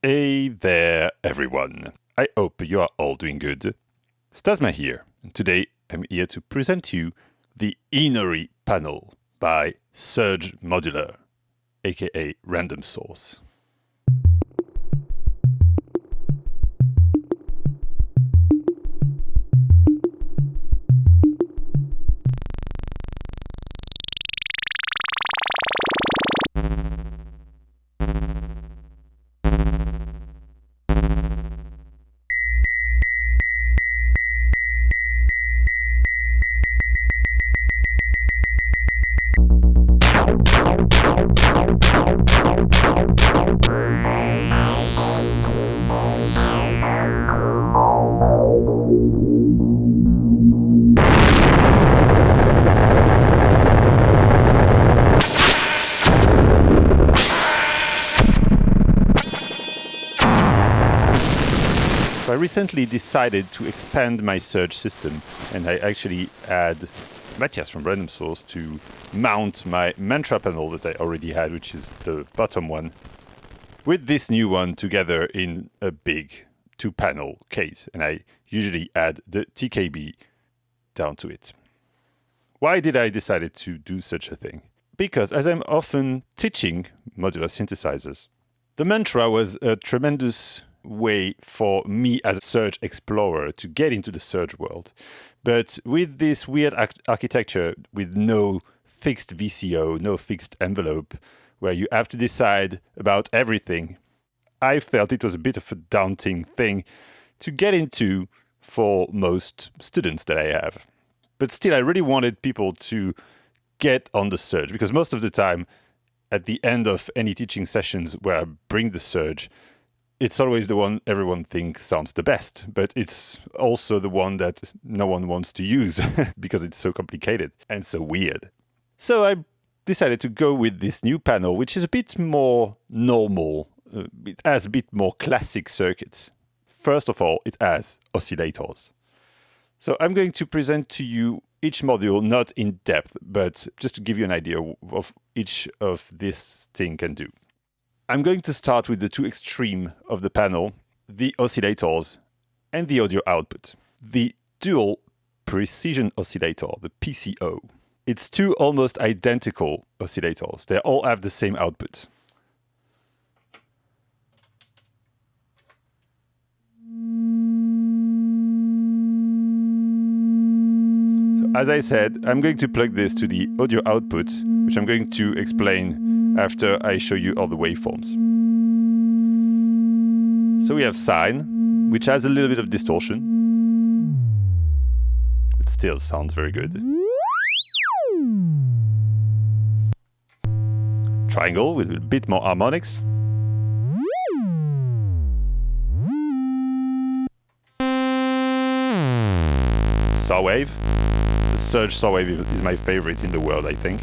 Hey there, everyone. I hope you are all doing good. Stasma here, and today I'm here to present to you the Inori panel by SERGE Modular, aka Random Source. I recently decided to expand my SERGE system, and I actually had Matthias from Random Source to mount my mantra panel that I already had, which is the bottom one, with this new one together in a big 2-panel case, and I usually add the TKB down to it. Why did I decide to do such a thing? Because as I'm often teaching modular synthesizers, the mantra was a tremendous way for me as a SERGE explorer to get into the SERGE world. But with this weird architecture with no fixed VCO, no fixed envelope, where you have to decide about everything, I felt it was a bit of a daunting thing to get into for most students that I have. But still, I really wanted people to get on the SERGE, because most of the time, at the end of any teaching sessions where I bring the SERGE, it's always the one everyone thinks sounds the best, but it's also the one that no one wants to use because it's so complicated and so weird. So I decided to go with this new panel, which is a bit more normal. It has a bit more classic circuits. First of all, it has oscillators. So I'm going to present to you each module, not in depth, but just to give you an idea of each of this thing can do. I'm going to start with the two extremes of the panel, the oscillators and the audio output. The dual precision oscillator, the PCO. It's two almost identical oscillators. They all have the same output. So as I said, I'm going to plug this to the audio output, which I'm going to explain after I show you all the waveforms. So we have sine, which has a little bit of distortion, but still sounds very good. Triangle with a bit more harmonics. Saw wave. The SERGE saw wave is my favorite in the world, I think.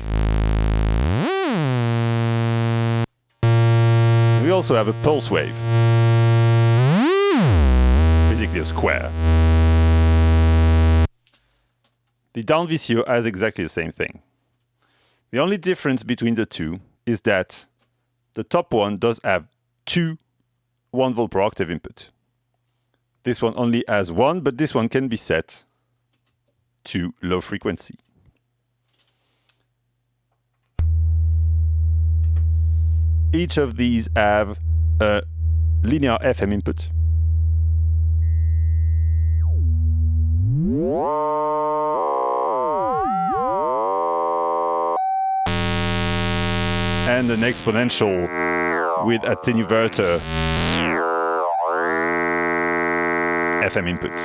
We also have a pulse wave, basically a square. The down VCO has exactly the same thing. The only difference between the two is that the top one does have two 1 volt per octave input. This one only has one, but this one can be set to low frequency. Each of these have a linear FM input. And an exponential with attenuverter FM input.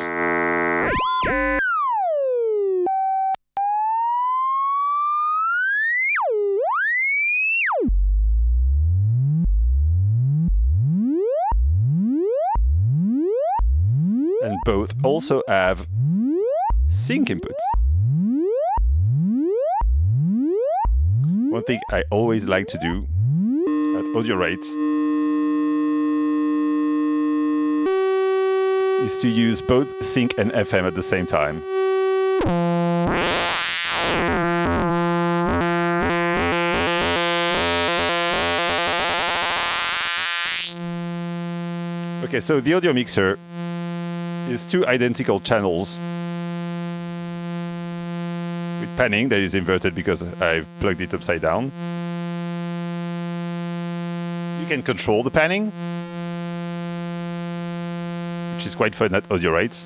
And both also have sync input. One thing I always like to do at audio rate is to use both sync and FM at the same time. Okay, so the audio mixer is two identical channels with panning that is inverted because I've plugged it upside down. You can control the panning, which is quite fun at audio rates.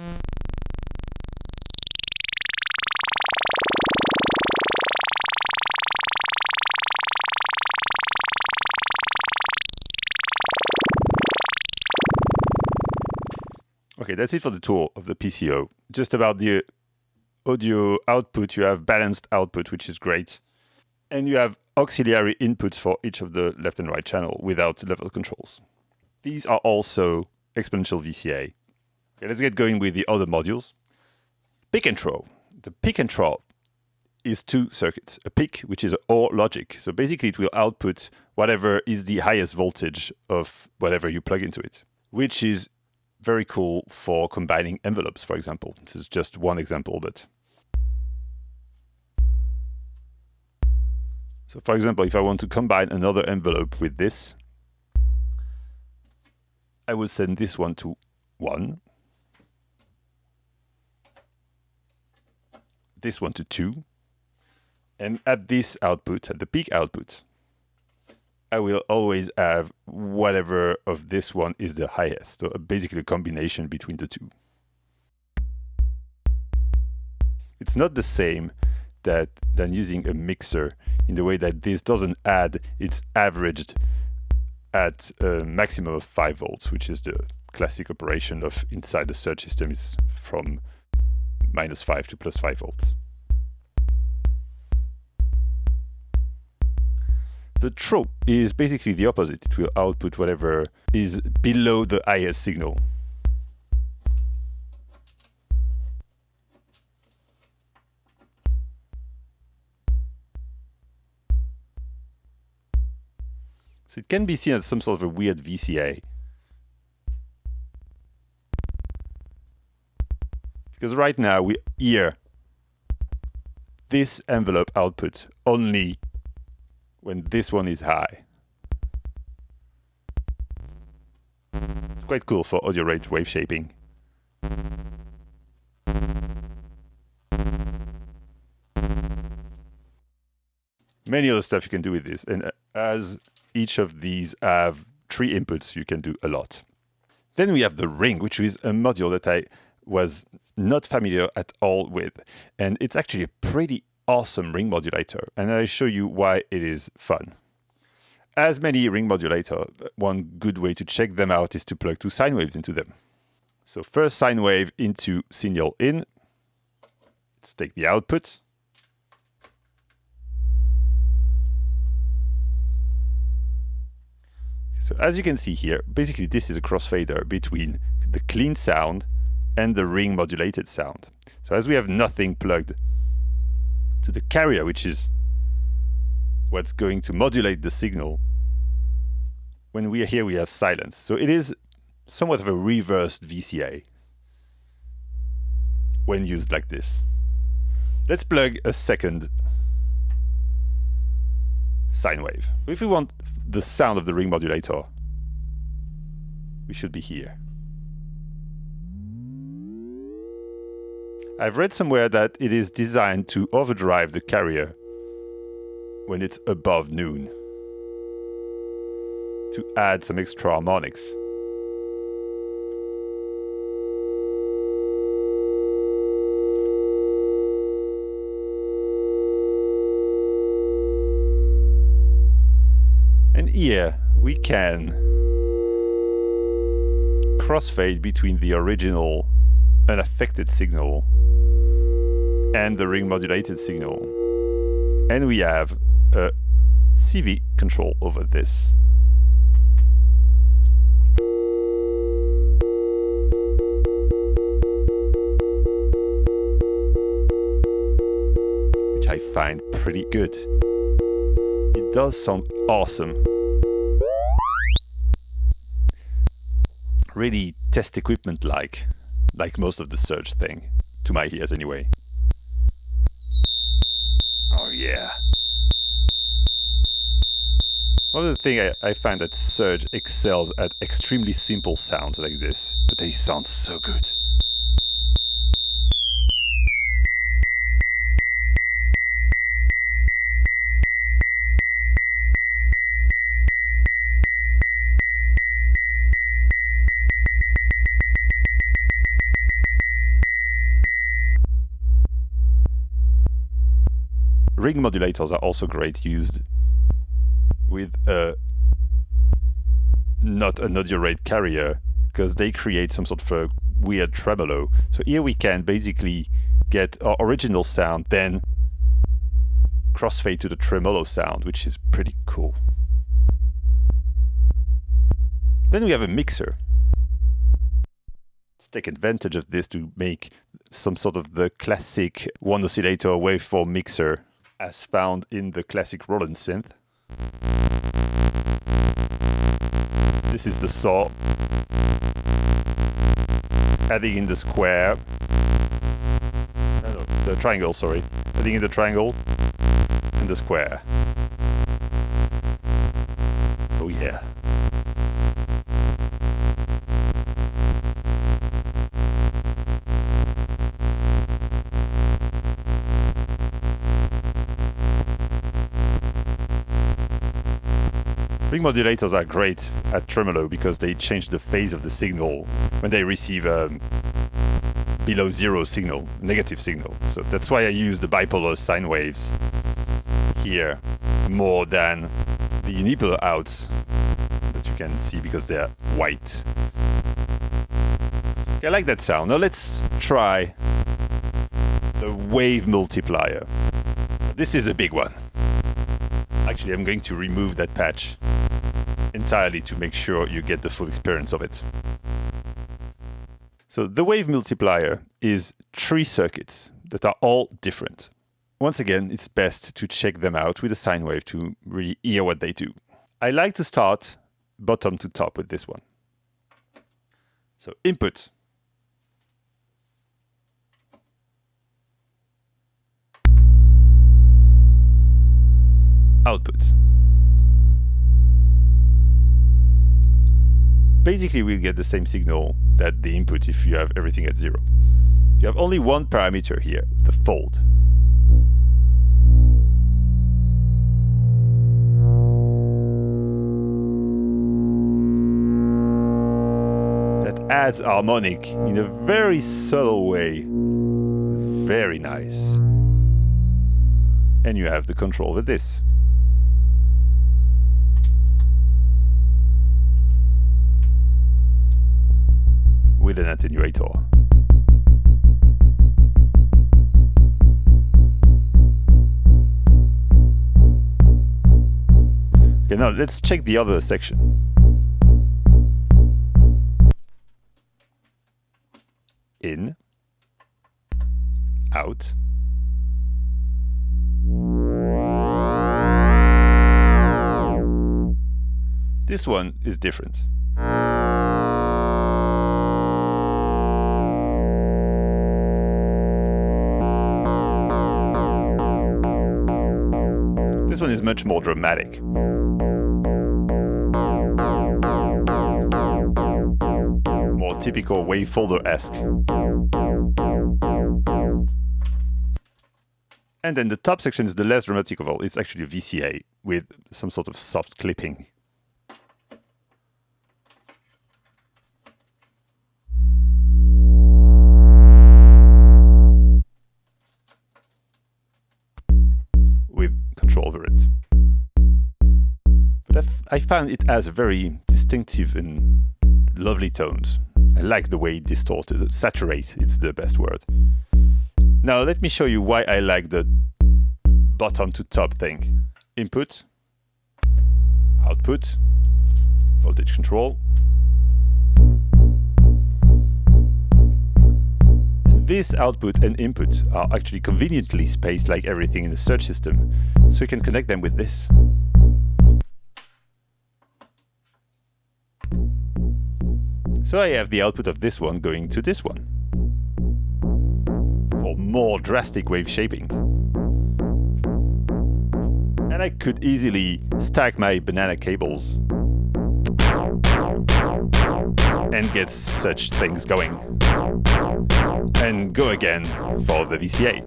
Okay, that's it for the tour of the PCO. Just about the audio output, you have balanced output, which is great. And you have auxiliary inputs for each of the left and right channel without level controls. These are also exponential VCA. Okay, let's get going with the other modules. Pick and throw. The pick and throw is two circuits. A pick, which is an OR logic. So basically it will output whatever is the highest voltage of whatever you plug into it, which is very cool for combining envelopes, for example. This is just one example, but... So for example, if I want to combine another envelope with this, I will send this one to 1, this one to 2, and at this output, at the peak output, I will always have whatever of this one is the highest. So basically a combination between the two. It's not the same than using a mixer in the way that this doesn't add, it's averaged at a maximum of 5 volts, which is the classic operation of inside the surge system is from -5 to +5 volts. The throw is basically the opposite. It will output whatever is below the highest signal. So it can be seen as some sort of a weird VCA. Because right now we hear this envelope output only when this one is high. It's quite cool for audio rate wave shaping. Many other stuff you can do with this, and as each of these have 3 inputs, you can do a lot. Then we have the ring, which is a module that I was not familiar at all with, and it's actually a pretty awesome ring modulator, and I'll show you why it is fun. As many ring modulator, one good way to check them out is to plug 2 sine waves into them. So first sine wave into signal in. Let's take the output. So as you can see here, basically this is a crossfader between the clean sound and the ring modulated sound. So as we have nothing plugged to the carrier, which is what's going to modulate the signal, when we are here we have silence. So it is somewhat of a reversed VCA when used like this. Let's plug a second sine wave. If we want the sound of the ring modulator, we should be here. I've read somewhere that it is designed to overdrive the carrier when it's above noon, to add some extra harmonics. And here we can crossfade between the original unaffected signal and the ring modulated signal. And we have a CV control over this. Which I find pretty good. It does sound awesome. Really test equipment like most of the Surge thing, to my ears anyway. Oh yeah. One of the things I find that Serge excels at extremely simple sounds like this, but they sound so good. Ring modulators are also great used with not an audio rate carrier, because they create some sort of a weird tremolo. So here we can basically get our original sound, then crossfade to the tremolo sound, which is pretty cool. Then we have a mixer. Let's take advantage of this to make some sort of the classic one oscillator waveform mixer as found in the classic Roland synth. This is the saw, adding in the square, the triangle, sorry, adding in the triangle and the square. Oh yeah. Ring modulators are great at tremolo because they change the phase of the signal when they receive a below zero signal, negative signal. So that's why I use the bipolar sine waves here more than the unipolar outs that you can see because they're white. Okay, I like that sound. Now let's try the wave multiplier. This is a big one. Actually, I'm going to remove that patch entirely to make sure you get the full experience of it. So the wave multiplier is 3 circuits that are all different. Once again, it's best to check them out with a sine wave to really hear what they do. I like to start bottom to top with this one. So input. Output. Basically, we'll get the same signal that the input if you have everything at 0. You have only one parameter here, the fold. That adds harmonic in a very subtle way. Very nice. And you have the control over this. With an attenuator. Okay, now let's check the other section. In, out. This one is different. This one is much more dramatic. More typical wavefolder-esque. And then the top section is the less dramatic of all. It's actually a VCA with some sort of soft clipping. With control over it. But I found it has a very distinctive and lovely tones. I like the way it distorted, saturate, it's the best word. Now let me show you why I like the bottom to top thing. Input, output, voltage control. This output and input are actually conveniently spaced like everything in the SERGE system, so you can connect them with this. So I have the output of this one going to this one, for more drastic wave shaping. And I could easily stack my banana cables and get such things going. And go again for the VCA.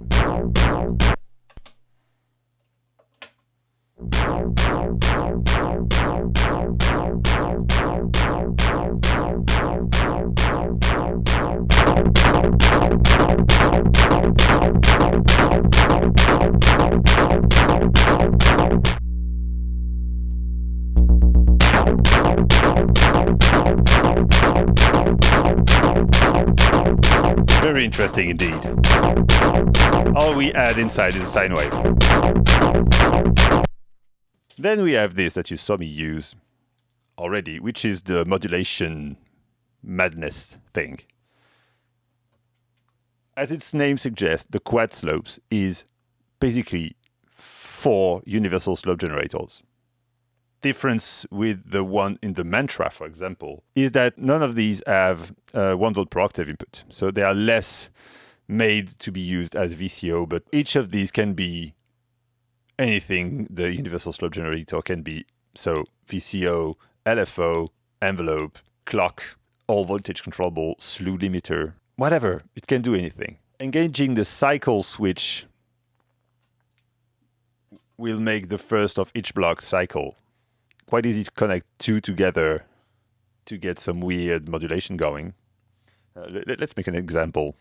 Very interesting indeed. All we add inside is a sine wave. Then we have this that you saw me use already, which is the modulation madness thing. As its name suggests, the quad slopes is basically 4 universal slope generators. Difference with the one in the mantra, for example, is that none of these have 1 volt per octave input. So they are less made to be used as VCO, but each of these can be anything the universal slope generator can be. So VCO, LFO, envelope, clock, all voltage controllable, slew limiter, whatever, it can do anything. Engaging the cycle switch will make the first of each block cycle. Quite easy to connect 2 together to get some weird modulation going. Let's make an example.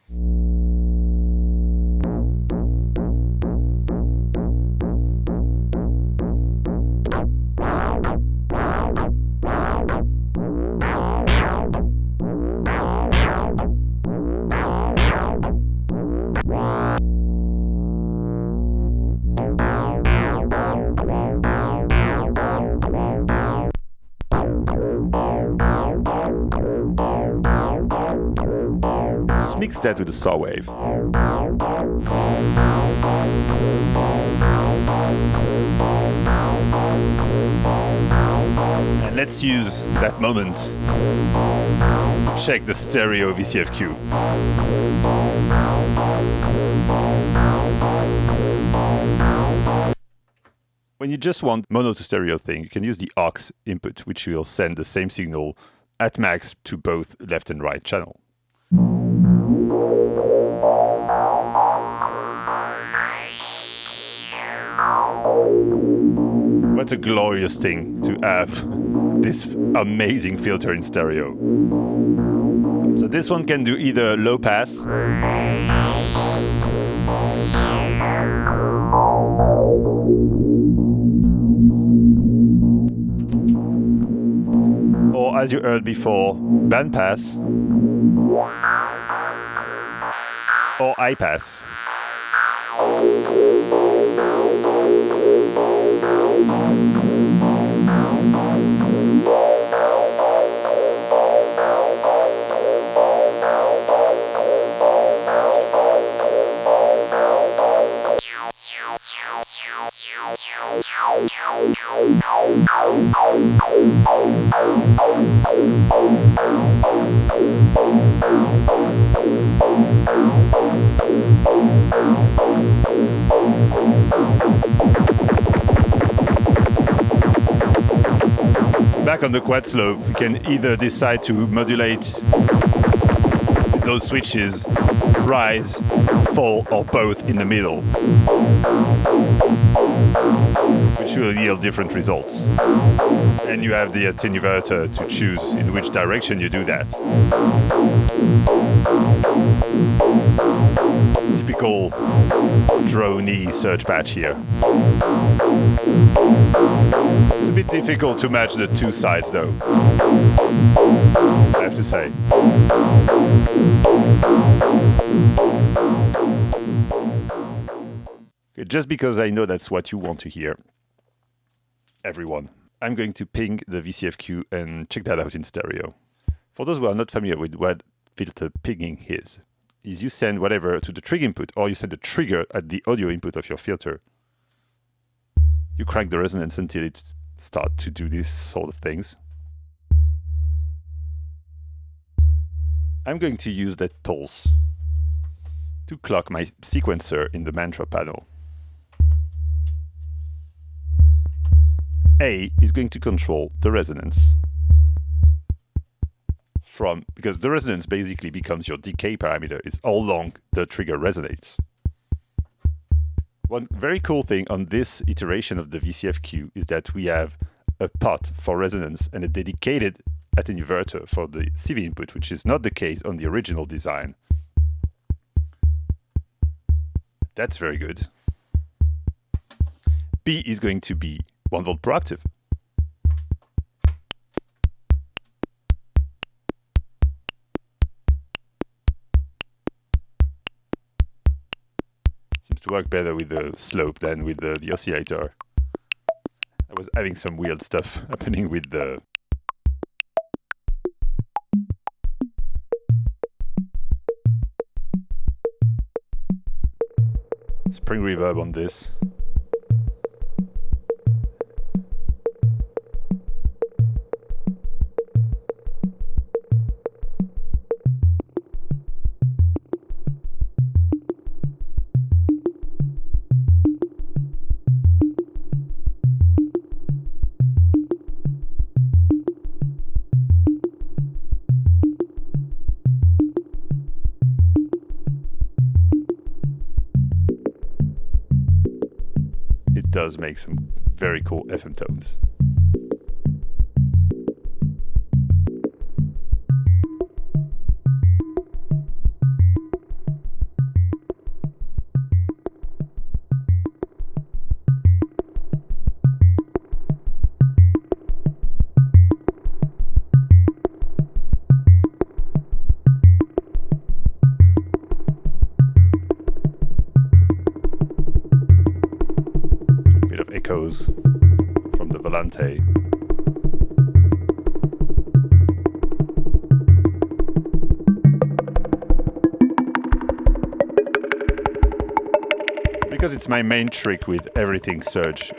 Let's mix that with a saw wave. And let's use that moment to check the stereo VCFQ. When you just want mono to stereo thing, you can use the aux input, which will send the same signal at max to both left and right channel. What a glorious thing to have this amazing filter in stereo. So this one can do either low pass or, as you heard before, band pass or high pass. Back on the quad slope, you can either decide to modulate those switches, rise, fall, or both in the middle, which will yield different results. And you have the attenuator to choose in which direction you do that. Typical droney surge patch here. It's a bit difficult to match the two sides though, I have to say. Okay, just because I know that's what you want to hear, everyone, I'm going to ping the VCFQ and check that out in stereo. For those who are not familiar with what filter pinging is you send whatever to the trig input, or you send a trigger at the audio input of your filter. You crank the resonance until it starts to do these sort of things. I'm going to use that pulse to clock my sequencer in the mantra panel. A is going to control the resonance. Because the resonance basically becomes your decay parameter, is how long the trigger resonates. One very cool thing on this iteration of the VCFQ is that we have a pot for resonance and a dedicated attenuator for the CV input, which is not the case on the original design. That's very good. B is going to be 1 volt per octave. Seems to work better with the slope than with the oscillator. I was having some weird stuff happening with the spring reverb on this. Does make some very cool FM tones. Echoes from the Volante. Because it's my main trick with everything Surge,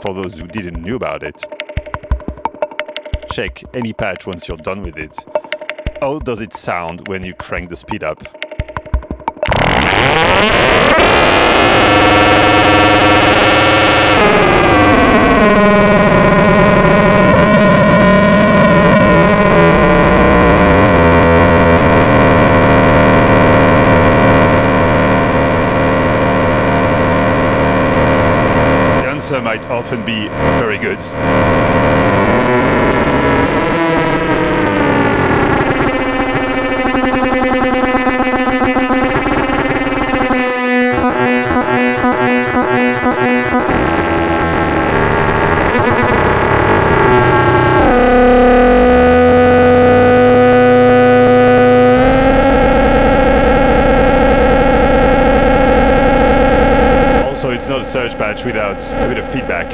for those who didn't know about it, check any patch once you're done with it. How does it sound when you crank the speed up? Might often be very good. It's not a Surge patch without a bit of feedback.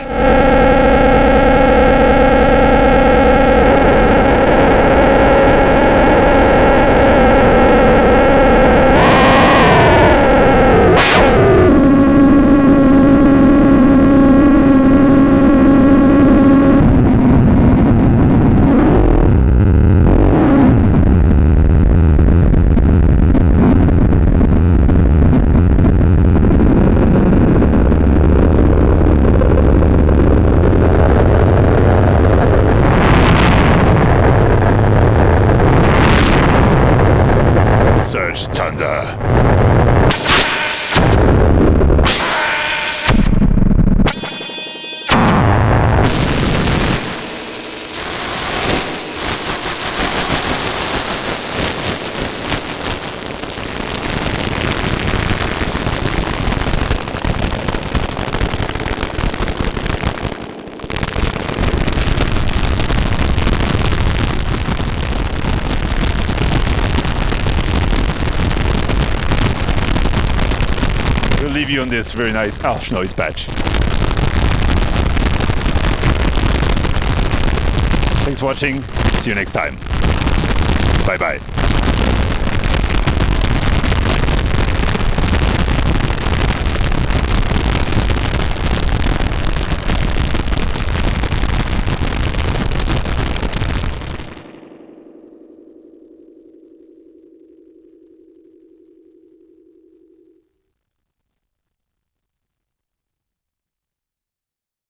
Leave you on this very nice harsh noise patch. Thanks for watching. See you next time. Bye bye.